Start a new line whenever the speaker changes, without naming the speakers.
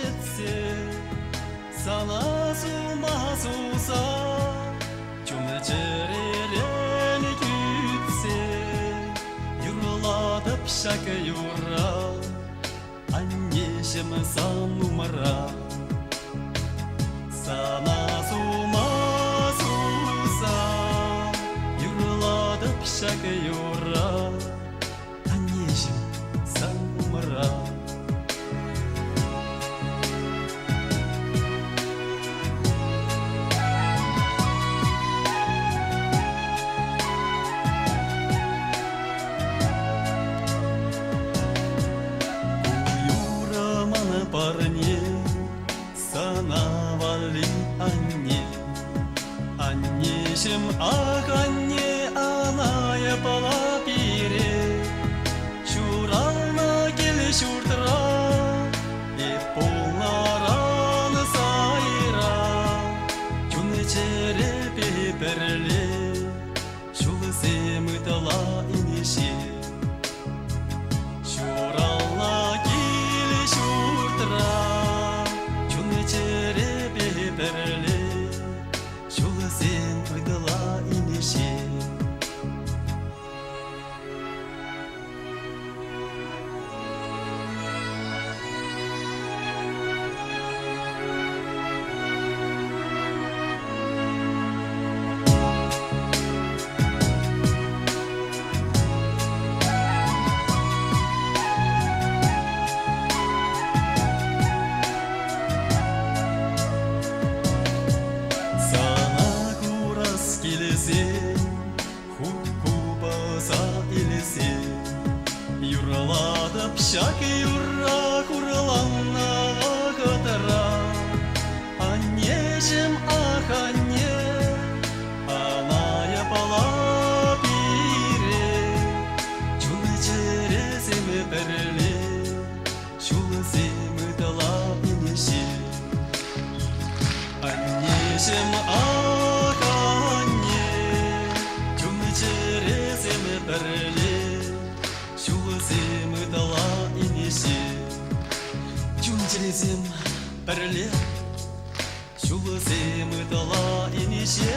етсе, сана сума суса, жүмі жерелені күтсе, юрладып шәкі юра, аннешім сан умара. Сана сума суса, юрладып шәкі юра, аннешім сан умара. Парне, санавали анне, аннешім ақ анне, аная бала пире, шурална келе шуртыра, полнараны сайра, жүні черепе перле, шулы семытала инеше. Шурална келе шуртыра, жүні черепе перле, шулы семытала инеше. Хукубаса илесе, юраладып шаки юра курланна кытыра. Аннешім ақ анне, аная бала пире, жүні чересеме перле, шулы семытала инеше. Аннешім ақ перле, шулы семытала инеше. Жүн чересем перле, шулы семытала инеше.